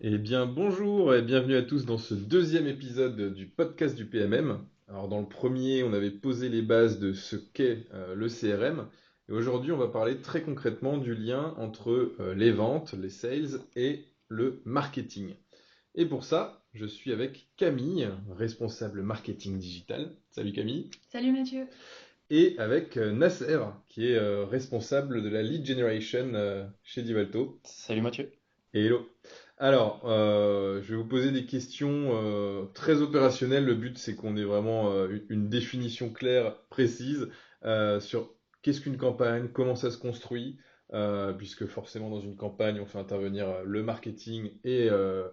Eh bien, bonjour et bienvenue à tous dans ce deuxième épisode du podcast du PMM. Alors, dans le premier, on avait posé les bases de ce qu'est le CRM. Et aujourd'hui, on va parler très concrètement du lien entre les ventes, les sales et le marketing. Et pour ça, je suis avec Camille, responsable marketing digital. Salut Camille. Salut Mathieu. Et avec Nasser, qui est responsable de la lead generation chez Divalto. Salut Mathieu. Et hello. Alors, je vais vous poser des questions très opérationnelles. Le but, c'est qu'on ait vraiment une définition claire, précise sur qu'est-ce qu'une campagne, comment ça se construit, puisque forcément dans une campagne, on fait intervenir le marketing et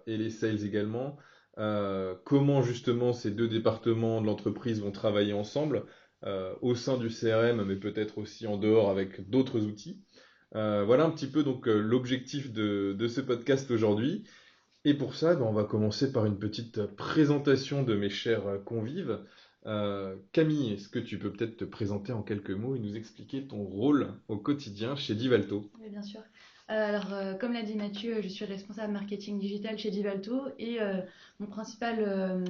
les sales également. Comment justement ces deux départements de l'entreprise vont travailler ensemble au sein du CRM, mais peut-être aussi en dehors avec d'autres outils. Voilà un petit peu donc l'objectif de ce podcast aujourd'hui. Et pour ça, ben, on va commencer par une petite présentation de mes chers convives. Camille, est-ce que tu peux peut-être te présenter en quelques mots et nous expliquer ton rôle au quotidien chez Divalto? Oui, bien sûr. Comme l'a dit Mathieu, je suis responsable marketing digital chez Divalto et mon principal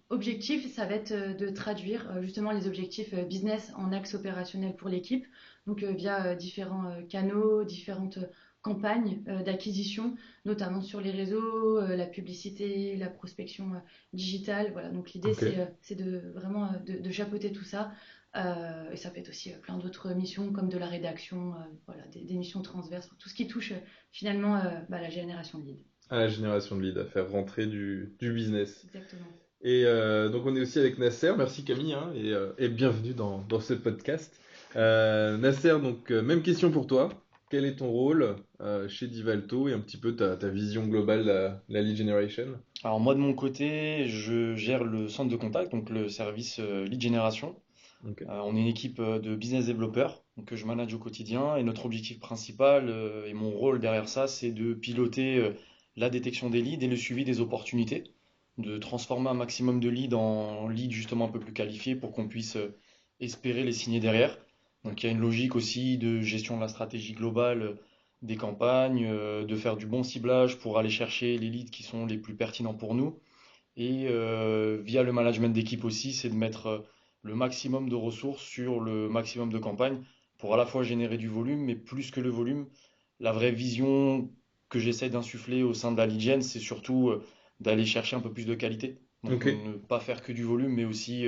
objectif, ça va être de traduire justement les objectifs business en axe opérationnel pour l'équipe, donc via différents canaux, différentes campagnes d'acquisition, notamment sur les réseaux, la publicité, la prospection digitale. Voilà, donc l'idée Ok. c'est de vraiment de chapeauter tout ça. Et ça peut être aussi plein d'autres missions comme de la rédaction, voilà, des missions transverses, tout ce qui touche finalement la génération de leads. À la génération de leads, à faire rentrer du business. Exactement. Et donc on est aussi avec Nasser. Merci Camille hein, et bienvenue dans ce podcast. Nasser, donc même question pour toi. Quel est ton rôle chez Divalto et un petit peu ta vision globale de la lead generation? Alors moi de mon côté, je gère le centre de contact, donc le service lead generation. Ok. On est une équipe de business développeurs donc, que je manage au quotidien et notre objectif principal et mon rôle derrière ça, c'est de piloter la détection des leads et le suivi des opportunités, de transformer un maximum de leads en leads justement un peu plus qualifiés pour qu'on puisse espérer les signer derrière. Donc il y a une logique aussi de gestion de la stratégie globale des campagnes, de faire du bon ciblage pour aller chercher les leads qui sont les plus pertinents pour nous. Et via le management d'équipe aussi, c'est de mettre le maximum de ressources sur le maximum de campagnes pour à la fois générer du volume, mais plus que le volume, la vraie vision que j'essaie d'insuffler au sein de la lead gen, c'est surtout d'aller chercher un peu plus de qualité. Donc Ok. ne pas faire que du volume, mais aussi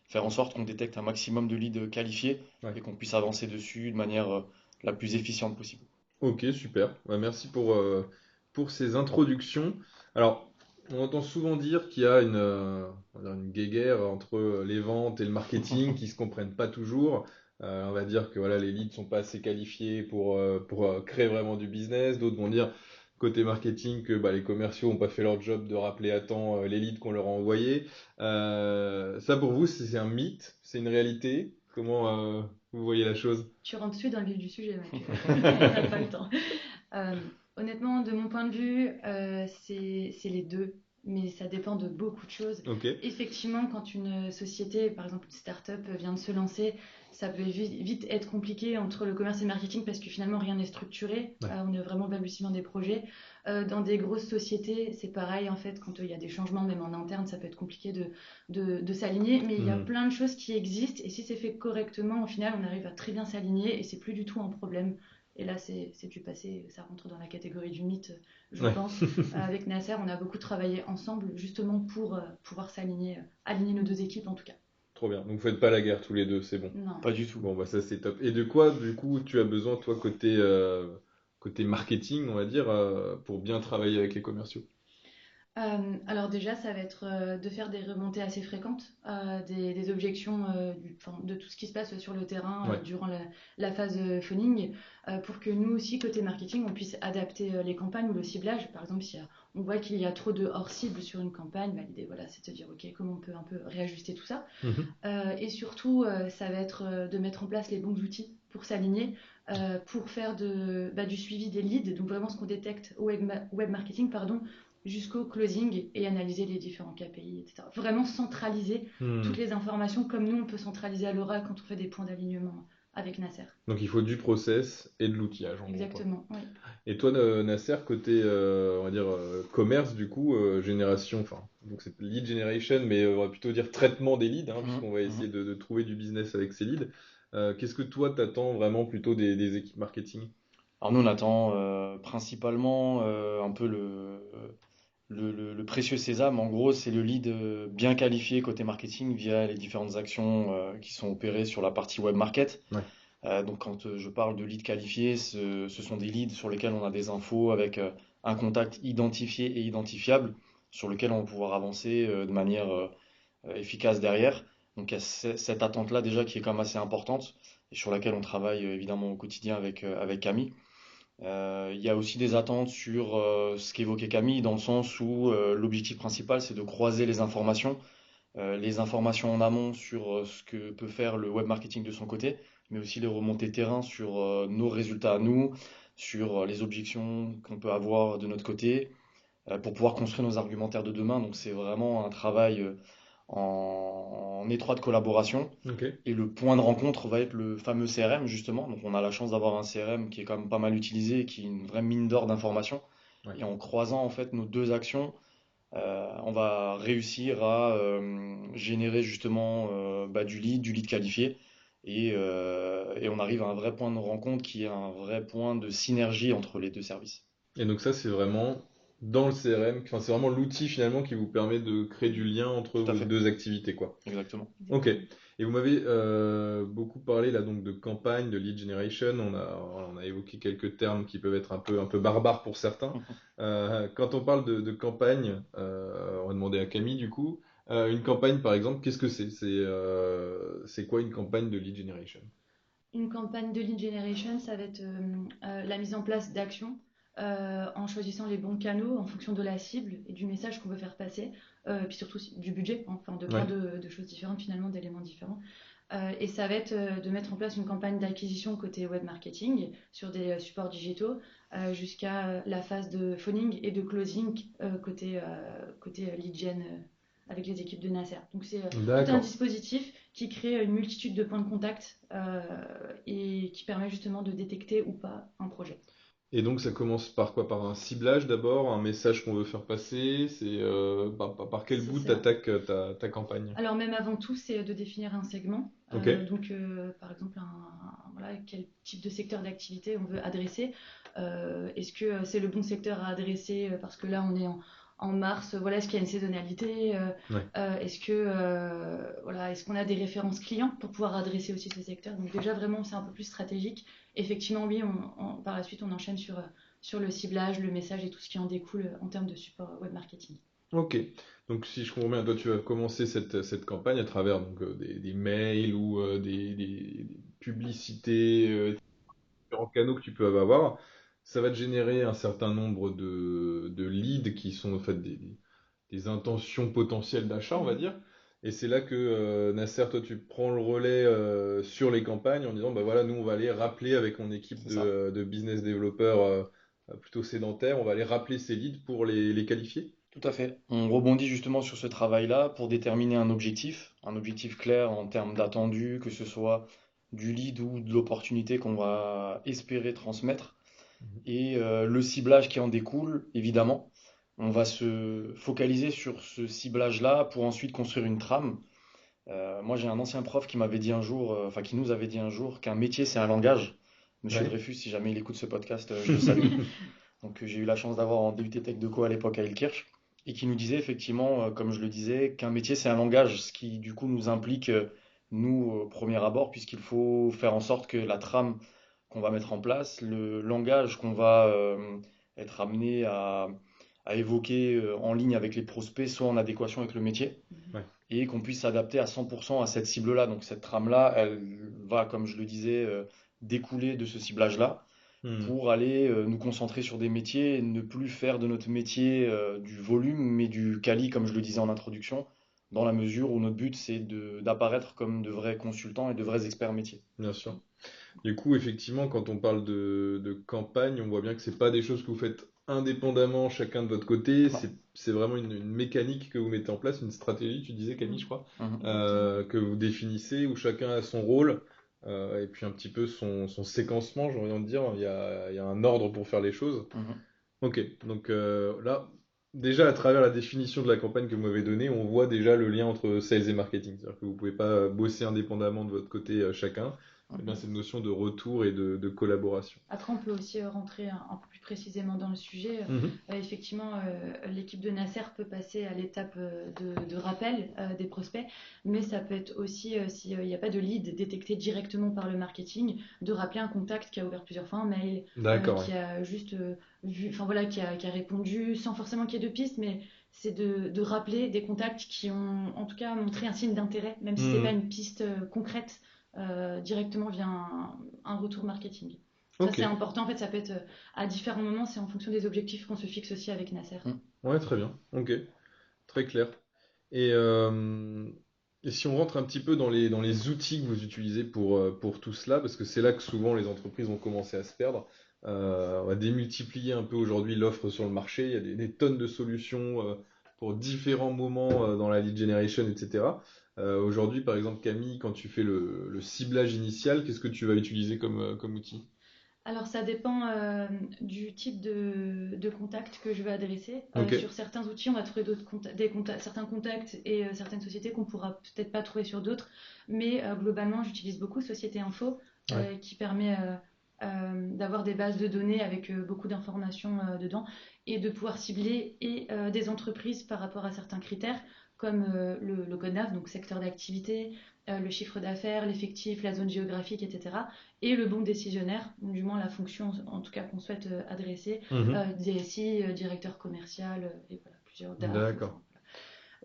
faire en sorte qu'on détecte un maximum de leads qualifiés Ouais. et qu'on puisse avancer dessus de manière la plus efficiente possible. Ok, super. Ouais, merci pour ces introductions. Alors, on entend souvent dire qu'il y a on va dire une guéguerre entre les ventes et le marketing qui se comprennent pas toujours. On va dire que voilà, les leads sont pas assez qualifiés pour créer vraiment du business. D'autres vont dire côté marketing que bah, les commerciaux n'ont pas fait leur job de rappeler à temps les leads qu'on leur a envoyés. Ça pour vous, c'est un mythe, c'est une réalité? Comment vous voyez la chose? Tu rentres tout de suite dans le vif du sujet, Mathieu. On n'a pas le temps. Euh, Honnêtement, de mon point de vue, c'est les deux, mais ça dépend de beaucoup de choses. Ok. Effectivement, quand une société, par exemple une start-up, vient de se lancer, ça peut vite être compliqué entre le commerce et le marketing parce que finalement rien n'est structuré. Ouais. On est vraiment au balbutiement des projets. Dans des grosses sociétés, c'est pareil en fait, quand il y a des changements, même en interne, ça peut être compliqué de s'aligner, mais il y a Mhm. plein de choses qui existent et si c'est fait correctement, au final, on arrive à très bien s'aligner et c'est plus du tout un problème. Et là, c'est du passé, ça rentre dans la catégorie du mythe, je Ouais. pense. Avec Nasser, on a beaucoup travaillé ensemble justement pour pouvoir s'aligner, aligner nos deux équipes en tout cas. Trop bien. Donc vous faites pas la guerre tous les deux, c'est bon. Non. Pas du tout. Bon bah ça c'est top. Et de quoi du coup tu as besoin toi côté marketing on va dire pour bien travailler avec les commerciaux? Alors déjà, ça va être de faire des remontées assez fréquentes, des objections de tout ce qui se passe sur le terrain Ouais. durant la phase phoning, pour que nous aussi, côté marketing, on puisse adapter les campagnes ou le ciblage. Par exemple, si on voit qu'il y a trop de hors-cible sur une campagne, bah, l'idée voilà, c'est de se dire, ok, comment on peut un peu réajuster tout ça. Mhm. Et surtout, ça va être de mettre en place les bons outils pour s'aligner, pour faire du suivi des leads, donc vraiment ce qu'on détecte au web marketing, pardon, jusqu'au closing et analyser les différents KPI, etc. Vraiment centraliser toutes Hmm. les informations comme nous, on peut centraliser à l'oral quand on fait des points d'alignement avec Nasser. Donc il faut du process et de l'outillage, en gros, quoi. Exactement, oui. Et toi, Nasser, côté, on va dire, commerce, du coup, génération, enfin, donc c'est lead generation, mais on va plutôt dire traitement des leads, hein, Mhm, puisqu'on va essayer mhm. de trouver du business avec ces leads. Qu'est-ce que toi, t'attends vraiment plutôt des équipes marketing? Alors nous, on attend principalement un peu le précieux sésame. En gros, c'est le lead bien qualifié côté marketing via les différentes actions qui sont opérées sur la partie web market. Ouais. Donc quand je parle de leads qualifiés, ce sont des leads sur lesquels on a des infos avec un contact identifié et identifiable sur lequel on va pouvoir avancer de manière efficace derrière. Donc il y a cette attente-là déjà qui est quand même assez importante et sur laquelle on travaille évidemment au quotidien avec Camille. Il y a aussi des attentes sur ce qu'évoquait Camille, dans le sens où l'objectif principal, c'est de croiser les informations en amont sur ce que peut faire le web marketing de son côté, mais aussi les remontées terrain sur nos résultats à nous, sur les objections qu'on peut avoir de notre côté, pour pouvoir construire nos argumentaires de demain. Donc c'est vraiment un travail en étroite collaboration. Ok. Et le point de rencontre va être le fameux CRM, justement. Donc, on a la chance d'avoir un CRM qui est quand même pas mal utilisé, qui est une vraie mine d'or d'informations. Ouais. Et en croisant en fait nos deux actions, on va réussir à générer justement du lead qualifié. Et on arrive à un vrai point de rencontre qui est un vrai point de synergie entre les deux services. Et donc ça, c'est vraiment dans le CRM, enfin, c'est vraiment l'outil finalement qui vous permet de créer du lien entre Tout à vos fait, deux activités, quoi. exactement. Ok. Exactement. Et vous m'avez beaucoup parlé là donc de campagne, de lead generation. On a évoqué quelques termes qui peuvent être un peu barbares pour certains. Quand on parle de campagne, on va demander à Camille du coup. Une campagne par exemple, qu'est-ce que c'est? C'est quoi une campagne de lead generation? Une campagne de lead generation, ça va être la mise en place d'actions en choisissant les bons canaux en fonction de la cible et du message qu'on veut faire passer, puis surtout du budget, enfin de plein Ouais. de choses différentes finalement, d'éléments différents. Et ça va être de mettre en place une campagne d'acquisition côté web marketing sur des supports digitaux jusqu'à la phase de phoning et de closing côté lead gen avec les équipes de Nasser. Donc c'est tout un D'accord. dispositif qui crée une multitude de points de contact et qui permet justement de détecter ou pas un projet. Et donc ça commence par quoi? Par un ciblage d'abord, un message qu'on veut faire passer. C'est par quel C'est bout ça. t'attaques ta campagne? Alors même avant tout, c'est de définir un segment. Ok. Donc par exemple, voilà, quel type de secteur d'activité on veut adresser. Est-ce que c'est le bon secteur à adresser parce que là on est en mars, voilà, est-ce qu'il y a une saisonnalité Ouais. est-ce que voilà, est-ce qu'on a des références clients pour pouvoir adresser aussi ce secteur. Donc déjà vraiment c'est un peu plus stratégique. Effectivement oui, par la suite on enchaîne sur le ciblage, le message et tout ce qui en découle en termes de support web marketing. Ok. Donc si je comprends bien, toi tu vas commencer cette campagne à travers donc, des mails ou des publicités, différents canaux que tu peux avoir. Ça va te générer un certain nombre de leads qui sont en fait des intentions potentielles d'achat, on va Mhm. dire. Et c'est là que Nasser, toi, tu prends le relais sur les campagnes en disant, bah voilà, nous, on va aller rappeler avec mon équipe C'est de, ça. de business développeurs plutôt sédentaires, on va aller rappeler ces leads pour les qualifier. Tout à fait. On rebondit justement sur ce travail-là pour déterminer un objectif clair en termes d'attendu, que ce soit du lead ou de l'opportunité qu'on va espérer transmettre, Mhm. et le ciblage qui en découle, évidemment. On va se focaliser sur ce ciblage-là pour ensuite construire une trame. Moi, j'ai un ancien prof qui m'avait dit un jour, enfin qui nous avait dit un jour, qu'un métier, c'est un langage. Monsieur Ouais. Dreyfus, si jamais il écoute ce podcast, je le salue. Donc j'ai eu la chance d'avoir en DUT Tech de Co à l'époque à Ilkirch, et qui nous disait effectivement, comme je le disais, qu'un métier c'est un langage, ce qui du coup nous implique, nous, au premier abord, puisqu'il faut faire en sorte que la trame qu'on va mettre en place, le langage qu'on va être amené à évoquer en ligne avec les prospects, soit en adéquation avec le métier, Mhm. Ouais. et qu'on puisse s'adapter à 100% à cette cible-là. Donc cette trame-là, elle va, comme je le disais, découler de ce ciblage-là Hmm. pour aller nous concentrer sur des métiers et ne plus faire de notre métier du volume, mais du quali, comme je le disais en introduction, dans la mesure où notre but, c'est d'apparaître comme de vrais consultants et de vrais experts métiers. Bien sûr. Du coup, effectivement, quand on parle de campagne, on voit bien que c'est pas des choses que vous faites indépendamment chacun de votre côté, Non. c'est vraiment une mécanique que vous mettez en place, une stratégie, tu disais Camille, je Mhm. crois, Mhm. Exactement. que vous définissez où chacun a son rôle et puis un petit peu son séquencement, j'ai envie de dire. Il y a un ordre pour faire les choses. Mhm. Ok, donc là, déjà à travers la définition de la campagne que vous m'avez donnée, on voit déjà le lien entre sales et marketing. C'est-à-dire que vous pouvez pas bosser indépendamment de votre côté chacun. Il y a bien Mhm. cette notion de retour et de collaboration. Après, on peut aussi rentrer un peu plus précisément dans le sujet. Mhm. Effectivement, l'équipe de Nasser peut passer à l'étape de rappel des prospects, mais ça peut être aussi, s'il n'y a pas de lead détecté directement par le marketing, de rappeler un contact qui a ouvert plusieurs fois un mail, D'accord, qui a juste vu, enfin voilà, qui a répondu sans forcément qu'il y ait de pistes, mais c'est de rappeler des contacts qui ont en tout cas montré un signe d'intérêt, même si ce n'est pas ouais. une piste concrète directement via un retour marketing. Ça, Ok, c'est important. En fait, ça peut être à différents moments, c'est en fonction des objectifs qu'on se fixe aussi avec Nasser. Mhm. ouais, très bien. Ok, très clair. Et, et si on rentre un petit peu dans les outils que vous utilisez pour tout cela, parce que c'est là que souvent les entreprises ont commencé à se perdre, on va démultiplier un peu aujourd'hui l'offre sur le marché. Il y a des tonnes de solutions pour différents moments dans la lead generation, etc. Aujourd'hui, par exemple, Camille, quand tu fais le ciblage initial, qu'est-ce que tu vas utiliser comme outil? Alors, ça dépend du type de contact que je veux adresser. Ok, Sur certains outils, on va trouver certains contacts et certaines sociétés qu'on pourra peut-être pas trouver sur d'autres. Mais globalement, j'utilise beaucoup Société Info, ouais, qui permet d'avoir des bases de données avec beaucoup d'informations dedans et de pouvoir cibler et des entreprises par rapport à certains critères comme le code NAV, donc secteur d'activité, le chiffre d'affaires, l'effectif, la zone géographique, etc. Et le bon décisionnaire, ou du moins la fonction en tout cas qu'on souhaite adresser, mhm, DSI, directeur commercial, et voilà, plusieurs DAF. d'accord,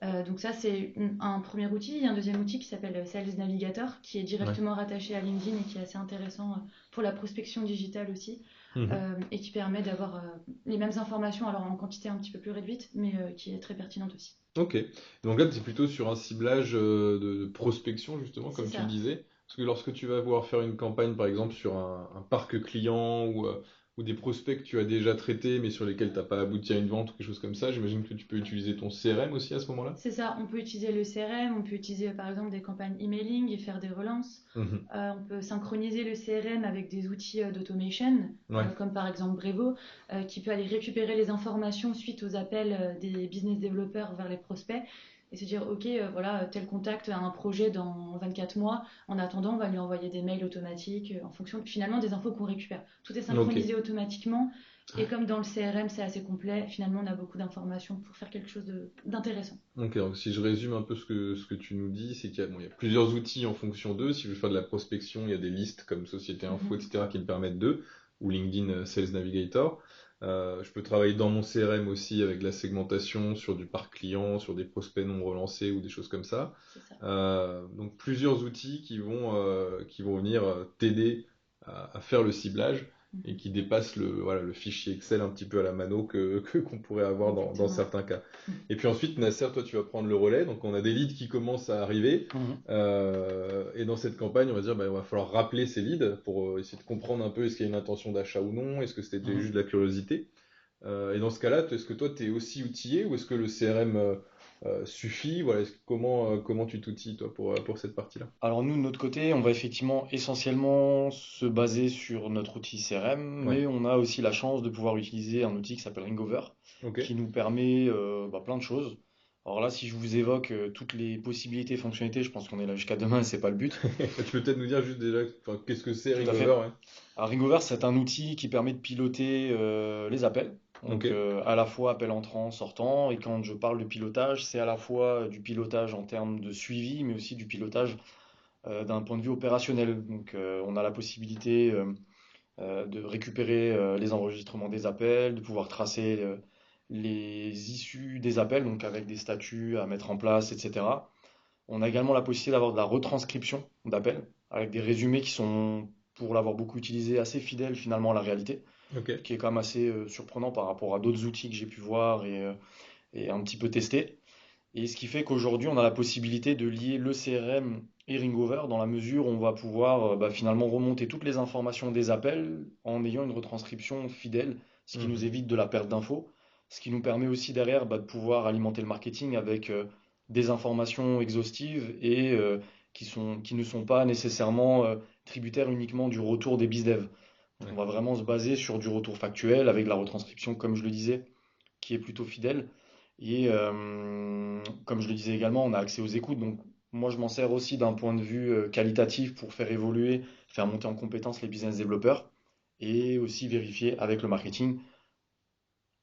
Enfin, donc ça, c'est un premier outil. Il y a un deuxième outil qui s'appelle Sales Navigator, qui est ouais, directement rattaché à LinkedIn et qui est assez intéressant pour la prospection digitale aussi, mhm. et qui permet d'avoir les mêmes informations, alors en quantité un petit peu plus réduite, mais qui est très pertinente aussi. Ok. Donc là, tu es plutôt sur un ciblage de prospection, justement, C'est comme tu le ça. disais. Parce que lorsque tu vas vouloir faire une campagne, par exemple, sur un parc client ou des prospects que tu as déjà traités, mais sur lesquels tu n'as pas abouti à une vente ou quelque chose comme ça, j'imagine que tu peux utiliser ton CRM aussi à ce moment-là? C'est ça, on peut utiliser le CRM, on peut utiliser par exemple des campagnes emailing et faire des relances. Mhm. On peut synchroniser le CRM avec des outils d'automation, Ouais. comme par exemple Brevo, qui peut aller récupérer les informations suite aux appels des business développeurs vers les prospects et se dire, ok, voilà, tel contact a un projet dans 24 mois. En attendant, on va lui envoyer des mails automatiques en fonction finalement des infos qu'on récupère. Tout est Ok. synchronisé automatiquement. Et comme dans le CRM, c'est assez complet, finalement, on a beaucoup d'informations pour faire quelque chose d'intéressant. Ok, donc si je résume un peu ce que tu nous dis, c'est qu'il y a plusieurs outils en fonction d'eux. Si je veux faire de la prospection, il y a des listes comme Société Info, Mhm. etc., qui me permettent d'eux, ou LinkedIn Sales Navigator. Je peux travailler dans mon CRM aussi avec de la segmentation sur du parc client, sur des prospects non relancés ou des choses comme ça. C'est ça. Donc plusieurs outils qui vont venir t'aider à faire le ciblage et Mhm. qui dépassent le fichier Excel un petit peu à la mano qu'on pourrait avoir dans Exactement. certains cas. Mhm. Et puis ensuite, Nasser, toi, tu vas prendre le relais. Donc, on a des leads qui commencent à arriver. Mhm. Et dans cette campagne, on va dire, bah, il va falloir rappeler ces leads pour essayer de comprendre un peu est-ce qu'il y a une intention d'achat ou non, est-ce que c'était Mhm. juste de la curiosité. Et dans ce cas-là, est-ce que toi, tu es aussi outillé ou est-ce que le CRM suffit? Voilà, comment tu t'outilles, toi, pour cette partie-là? Alors nous, de notre côté, on va effectivement essentiellement se baser sur notre outil CRM, Ouais, mais on a aussi la chance de pouvoir utiliser un outil qui s'appelle Ringover, ok. qui nous permet plein de choses. Alors là, si je vous évoque toutes les possibilités et fonctionnalités, je pense qu'on est là jusqu'à demain, c'est pas le but. Tu peux peut-être nous dire juste déjà, enfin, qu'est-ce que c'est Tout à Ringover, fait. ouais. Alors Ringover, c'est un outil qui permet de piloter les appels. Ok. Donc à la fois appel entrant, sortant. Et quand je parle de pilotage, c'est à la fois du pilotage en termes de suivi, mais aussi du pilotage d'un point de vue opérationnel. Donc on a la possibilité de récupérer les enregistrements des appels, de pouvoir tracer les issues des appels, donc avec des statuts à mettre en place, etc. On a également la possibilité d'avoir de la retranscription d'appels, avec des résumés qui sont, pour l'avoir beaucoup utilisé, assez fidèles finalement à la réalité, Ok. ce qui est quand même assez surprenant par rapport à d'autres outils que j'ai pu voir et un petit peu tester. Et ce qui fait qu'aujourd'hui, on a la possibilité de lier le CRM et Ringover dans la mesure où on va pouvoir finalement remonter toutes les informations des appels en ayant une retranscription fidèle, ce qui nous Mhm. évite de la perte d'infos, ce qui nous permet aussi derrière de pouvoir alimenter le marketing avec des informations exhaustives et qui ne sont pas nécessairement tributaire uniquement du retour des BizDev. Donc on Ouais. va vraiment se baser sur du retour factuel avec la retranscription, comme je le disais, qui est plutôt fidèle. Et comme je le disais également, on a accès aux écoutes. Donc moi, je m'en sers aussi d'un point de vue qualitatif pour faire évoluer, faire monter en compétence les business développeurs et aussi vérifier avec le marketing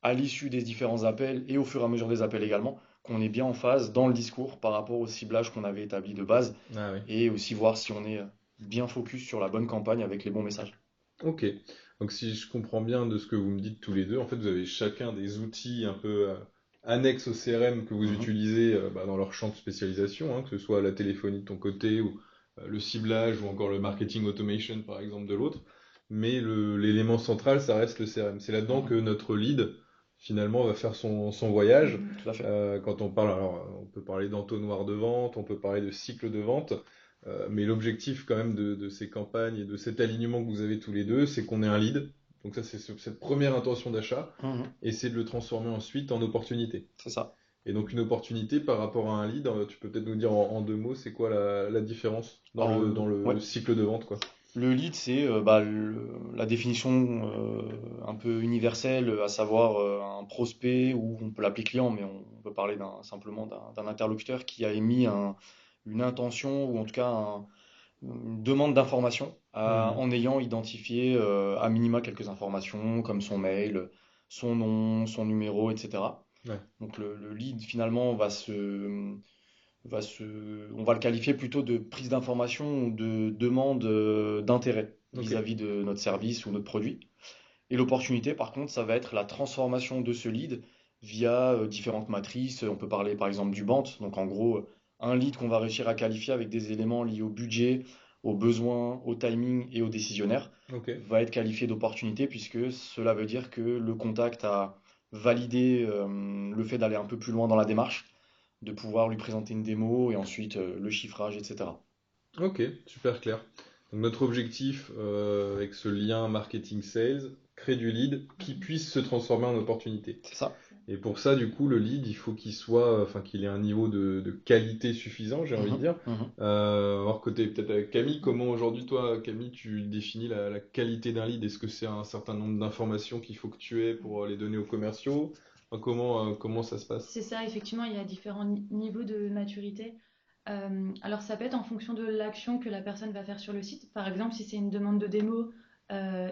à l'issue des différents appels et au fur et à mesure des appels également, qu'on est bien en phase dans le discours par rapport au ciblage qu'on avait établi de base Ah oui. et aussi voir si on est bien focus sur la bonne campagne avec les bons messages. Ok. Donc si je comprends bien de ce que vous me dites tous les deux, en fait, vous avez chacun des outils un peu annexes au CRM que vous Mhm. utilisez dans leur champ de spécialisation, hein, que ce soit la téléphonie de ton côté ou le ciblage ou encore le marketing automation par exemple de l'autre. Mais l'élément central, ça reste le CRM. C'est là-dedans que Mhm. notre lead finalement va faire son voyage. Mhm. Tout à fait. Quand on parle, alors on peut parler d'entonnoir de vente, on peut parler de cycle de vente. Mais l'objectif quand même de ces campagnes et de cet alignement que vous avez tous les deux, c'est qu'on ait un lead. Donc ça, c'est cette première intention d'achat, Mhm. et c'est de le transformer ensuite en opportunité. C'est ça. Et donc une opportunité par rapport à un lead, tu peux peut-être nous dire en deux mots, c'est quoi la différence dans Alors, dans ouais. le cycle de vente, quoi. Le lead, c'est la définition un peu universelle, à savoir un prospect, ou on peut l'appeler client, mais on peut parler simplement d'un interlocuteur qui a émis une intention, ou en tout cas une demande d'information, Mhm. en ayant identifié à minima quelques informations, comme son mail, son nom, son numéro, etc. Ouais. Donc le lead, finalement, on va le qualifier plutôt de prise d'information ou de demande d'intérêt Ok. vis-à-vis de notre service ou notre produit. Et l'opportunité, par contre, ça va être la transformation de ce lead via différentes matrices. On peut parler par exemple du BANT, donc en gros, un lead qu'on va réussir à qualifier avec des éléments liés au budget, aux besoins, au timing et au décisionnaire, Ok. va être qualifié d'opportunité puisque cela veut dire que le contact a validé le fait d'aller un peu plus loin dans la démarche, de pouvoir lui présenter une démo et ensuite le chiffrage, etc. Ok, super clair. Donc notre objectif avec ce lien marketing sales, créer du lead qui Mhm. puisse se transformer en opportunité. C'est ça. C'est ça. Et pour ça, du coup, le lead, il faut qu'il soit, enfin, qu'il ait un niveau de qualité suffisant, j'ai envie de Mhm, dire. mhm. Alors côté peut-être avec Camille, comment aujourd'hui, toi, Camille, tu définis la qualité d'un lead? Est-ce que c'est un certain nombre d'informations qu'il faut que tu aies pour les donner aux commerciaux? Enfin, comment ça se passe? C'est ça, effectivement, il y a différents niveaux de maturité. Alors ça peut être en fonction de l'action que la personne va faire sur le site. Par exemple, si c'est une demande de démo,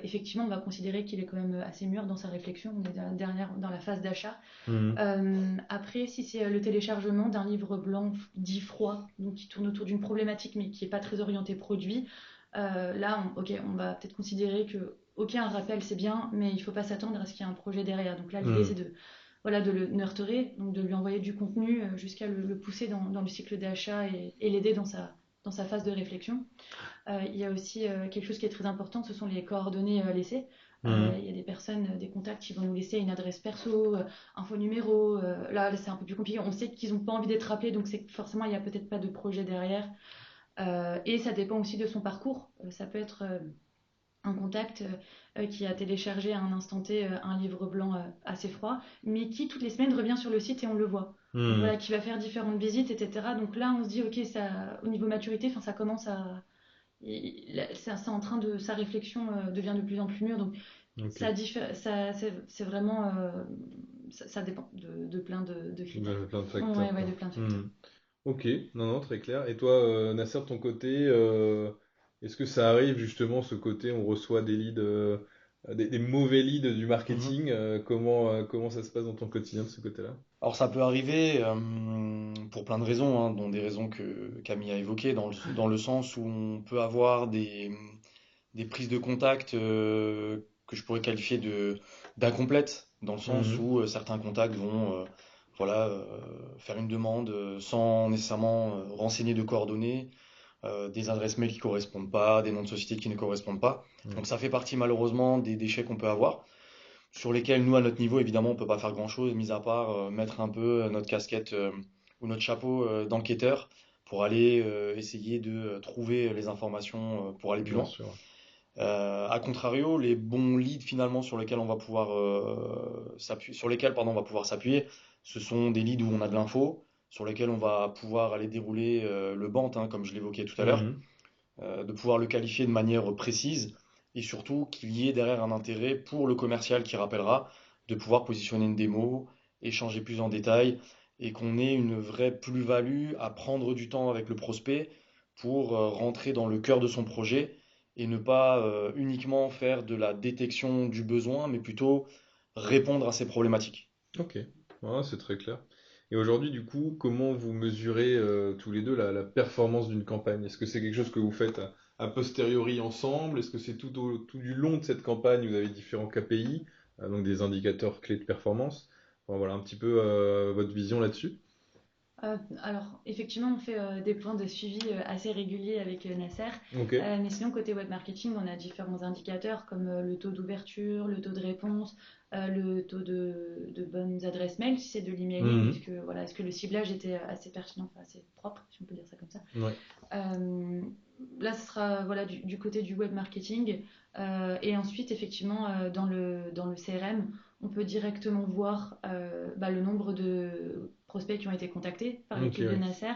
effectivement, on va considérer qu'il est quand même assez mûr dans sa réflexion. On est dans la phase d'achat. Mhm. Après, si c'est le téléchargement d'un livre blanc dit froid, donc qui tourne autour d'une problématique mais qui n'est pas très orienté produit, là, ok, on va peut-être considérer que, ok, un rappel c'est bien, mais il ne faut pas s'attendre à ce qu'il y ait un projet derrière. Donc là, l'idée c'est Mhm. de, voilà, de le nurturer, donc de lui envoyer du contenu jusqu'à le pousser dans le cycle d'achat et l'aider dans sa phase de réflexion. Il y a aussi quelque chose qui est très important, ce sont les coordonnées laissées. Mhm. Il y a des personnes, des contacts qui vont nous laisser une adresse perso, un faux numéro. Là, c'est un peu plus compliqué. On sait qu'ils n'ont pas envie d'être rappelés, donc c'est forcément, il n'y a peut-être pas de projet derrière. Et ça dépend aussi de son parcours. Ça peut être un contact qui a téléchargé à un instant T un livre blanc assez froid, mais qui toutes les semaines revient sur le site et on le voit. Donc voilà, Mhm. qui va faire différentes visites, etc. Donc là, on se dit, ok, ça, au niveau maturité, ça commence à, c'est en train de sa réflexion devient de plus en plus mûre. Donc Ok. c'est vraiment ça dépend de plein de critères. Plein de Ouais, facteurs, ouais, quoi. de plein de facteurs. Mhm. Ok, non, non, très clair. Et toi, Nasser, de ton côté, est-ce que ça arrive justement ce côté, on reçoit des leads, des mauvais leads du Mhm. marketing, comment ça se passe dans ton quotidien de ce côté-là? Alors ça peut arriver pour plein de raisons, hein, dont des raisons que Camille a évoquées, dans le sens où on peut avoir des prises de contact que je pourrais qualifier d'incomplètes, dans le sens Mhm. où certains contacts vont voilà, faire une demande sans nécessairement renseigner de coordonnées, des adresses mail qui correspondent pas, des noms de sociétés qui ne correspondent pas. Mhm. Donc ça fait partie malheureusement des déchets qu'on peut avoir, sur lesquels nous, à notre niveau, évidemment, on peut pas faire grand-chose, mis à part mettre un peu notre casquette ou notre chapeau d'enquêteur pour aller essayer de trouver les informations pour aller plus Bien loin. sûr. A contrario, les bons leads finalement sur lesquels pardon, on va pouvoir s'appuyer, ce sont des leads où on a de l'info, sur lesquels on va pouvoir aller dérouler le BANT, hein, comme je l'évoquais tout à l'heure, Mhm. de pouvoir le qualifier de manière précise et surtout qu'il y ait derrière un intérêt pour le commercial qui rappellera de pouvoir positionner une démo, échanger plus en détail et qu'on ait une vraie plus-value à prendre du temps avec le prospect pour rentrer dans le cœur de son projet et ne pas uniquement faire de la détection du besoin, mais plutôt répondre à ses problématiques. Ok, voilà, c'est très clair. Et aujourd'hui, du coup, comment vous mesurez tous les deux la performance d'une campagne? Est-ce que c'est quelque chose que vous faites a posteriori ensemble? Est-ce que c'est tout du long de cette campagne, vous avez différents KPI, donc des indicateurs clés de performance? Enfin, voilà un petit peu votre vision là-dessus. Alors, effectivement, on fait des points de suivi assez réguliers avec Nasser. Ok. Mais sinon, côté web marketing, on a différents indicateurs comme le taux d'ouverture, le taux de réponse, le taux de bonnes adresses mail, si c'est de l'emailing. Mhm. Voilà, est-ce que le ciblage était assez pertinent, enfin, assez propre, si on peut dire ça comme ça. Ouais. Euh, Là, ce sera voilà, du côté du web marketing. Et ensuite, effectivement, dans le CRM, on peut directement voir le nombre de prospects qui ont été contactés par Ok, l'équipe de ouais. Nasser,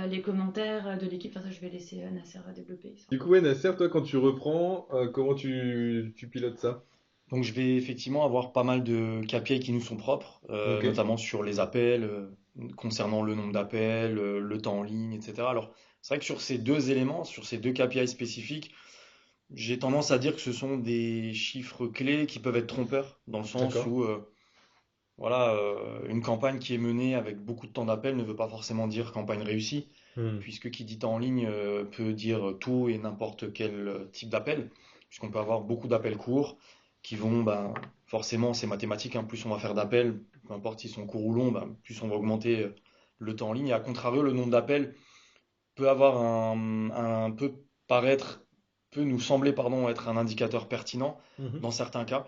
les commentaires de l'équipe. Enfin, ça, je vais laisser Nasser développer. Il sera Du coup, beaucoup ouais, plus. Nasser, toi, quand tu reprends, comment tu pilotes ça? Donc je vais effectivement avoir pas mal de KPI qui nous sont propres, Ok. notamment sur les appels, concernant le nombre d'appels, le temps en ligne, etc. Alors c'est vrai que sur ces deux éléments, sur ces deux KPI spécifiques, j'ai tendance à dire que ce sont des chiffres clés qui peuvent être trompeurs, dans le sens D'accord. où voilà, une campagne qui est menée avec beaucoup de temps d'appel ne veut pas forcément dire campagne réussie, Hmm. puisque qui dit temps en ligne peut dire tout et n'importe quel type d'appel, puisqu'on peut avoir beaucoup d'appels courts qui vont, ben, forcément, c'est mathématique, hein, plus on va faire d'appels, peu importe s'ils sont courts ou longs, ben, plus on va augmenter le temps en ligne. Et à contrario, le nombre d'appels peut avoir peut paraître, peut nous sembler, pardon, être un indicateur pertinent Mhm. dans certains cas,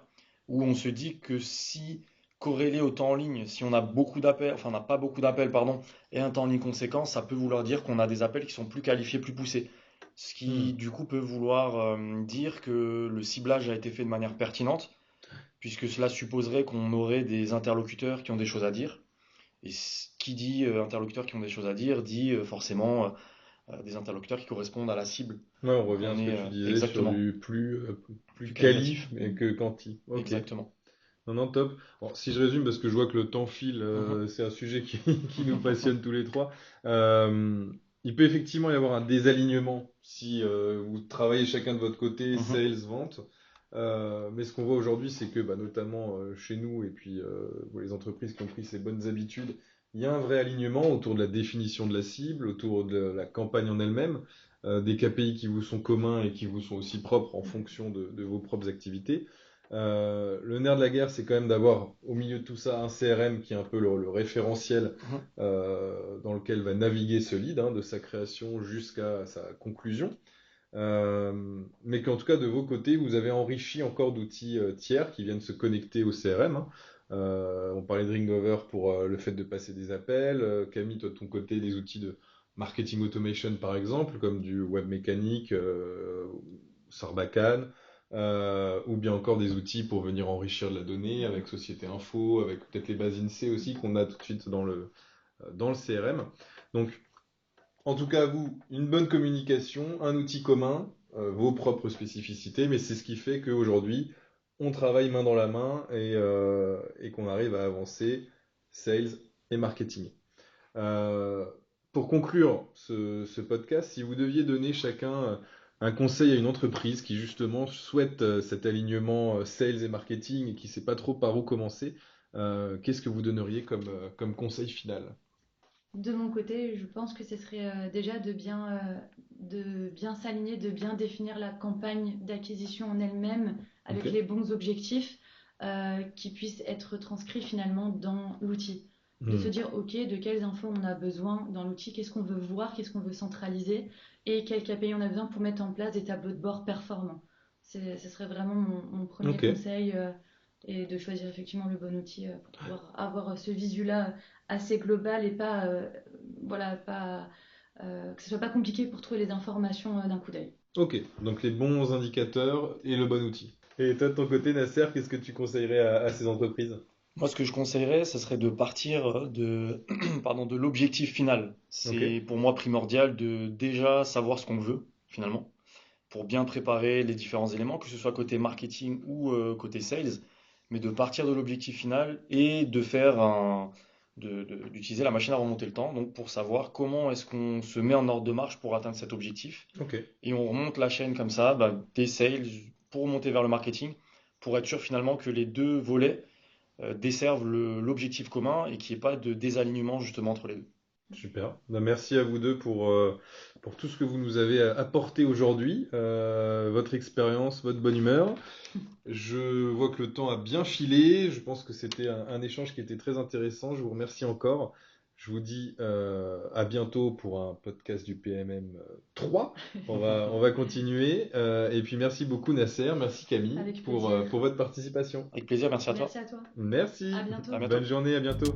où on se dit que si corrélé au temps en ligne, si on a beaucoup d'appels, enfin on n'a pas beaucoup d'appels, pardon, et un temps en ligne conséquent, ça peut vouloir dire qu'on a des appels qui sont plus qualifiés, plus poussés. Ce Hmm. qui du coup peut vouloir dire que le ciblage a été fait de manière pertinente, puisque cela supposerait qu'on aurait des interlocuteurs qui ont des choses à dire. Et qui dit interlocuteurs qui ont des choses à dire, dit forcément des interlocuteurs qui correspondent à la cible. Ouais, on Donc revient à on ce que est tu disais sur exactement du plus plus quali qualitatif. que quanti. Ok. Exactement. Non, non, top. Bon, si je résume, parce que je vois que le temps file, Mhm. c'est un sujet qui, qui nous passionne tous les trois. Euh, il peut effectivement y avoir un désalignement si vous travaillez chacun de votre côté, Mhm. sales, vente. Mais ce qu'on voit aujourd'hui, c'est que bah, notamment chez nous et puis pour les entreprises qui ont pris ces bonnes habitudes, il y a un vrai alignement autour de la définition de la cible, autour de la campagne en elle-même, des KPI qui vous sont communs et qui vous sont aussi propres en fonction de vos propres activités. Le nerf de la guerre, c'est quand même d'avoir au milieu de tout ça un CRM qui est un peu le référentiel Mhm. dans lequel va naviguer ce lead, hein, de sa création jusqu'à sa conclusion. Mais qu'en tout cas, de vos côtés, vous avez enrichi encore d'outils tiers qui viennent se connecter au CRM, hein. On parlait de Ringover pour le fait de passer des appels. Camille, toi de ton côté, des outils de marketing automation par exemple, comme du web mécanique, Sarbacane, ou bien encore des outils pour venir enrichir de la donnée avec Société Info, avec peut-être les bases INSEE aussi qu'on a tout de suite dans le CRM. Donc, en tout cas, vous, une bonne communication, un outil commun, vos propres spécificités, mais c'est ce qui fait qu'aujourd'hui, on travaille main dans la main et qu'on arrive à avancer sales et marketing. Euh, pour conclure ce podcast, si vous deviez donner chacun un conseil à une entreprise qui justement souhaite cet alignement sales et marketing et qui ne sait pas trop par où commencer, qu'est-ce que vous donneriez comme conseil final? De mon côté, je pense que ce serait déjà de bien s'aligner, de bien définir la campagne d'acquisition en elle-même Ok. avec les bons objectifs qui puissent être transcrits finalement dans l'outil. De se Hmm. dire, OK, de quelles infos on a besoin dans l'outil, qu'est-ce qu'on veut voir, qu'est-ce qu'on veut centraliser et quel KPI on a besoin pour mettre en place des tableaux de bord performants. Ce serait vraiment mon premier Ok. conseil et de choisir effectivement le bon outil pour pouvoir avoir ce visu-là assez global et pas, voilà, pas, que ce soit pas compliqué pour trouver les informations d'un coup d'œil. Ok. Donc les bons indicateurs et le bon outil. Et toi de ton côté, Nasser, qu'est-ce que tu conseillerais à ces entreprises? Moi, ce que je conseillerais, ce serait de partir de, pardon, de l'objectif final. Ok. C'est pour moi primordial de déjà savoir ce qu'on veut, finalement. pour bien préparer les différents éléments, que ce soit côté marketing ou côté sales, mais de partir de l'objectif final et d'utiliser la machine à remonter le temps, donc pour savoir comment est-ce qu'on se met en ordre de marche pour atteindre cet objectif. Ok. Et on remonte la chaîne comme ça, des sales pour remonter vers le marketing, pour être sûr finalement que les deux volets desservent l'objectif commun et qu'il n'y ait pas de désalignement justement entre les deux. Super. Ben, merci à vous deux pour tout ce que vous nous avez apporté aujourd'hui, votre expérience, votre bonne humeur. Je vois que le temps a bien filé. Je pense que c'était un échange qui était très intéressant. Je vous remercie encore. Je vous dis à bientôt pour un podcast du PMM 3. On va continuer. Et puis merci beaucoup Nasser, merci Camille Avec pour plaisir. votre participation. Avec plaisir, merci à toi. Merci à toi. Merci. À bientôt. À bientôt. Bonne journée, à bientôt.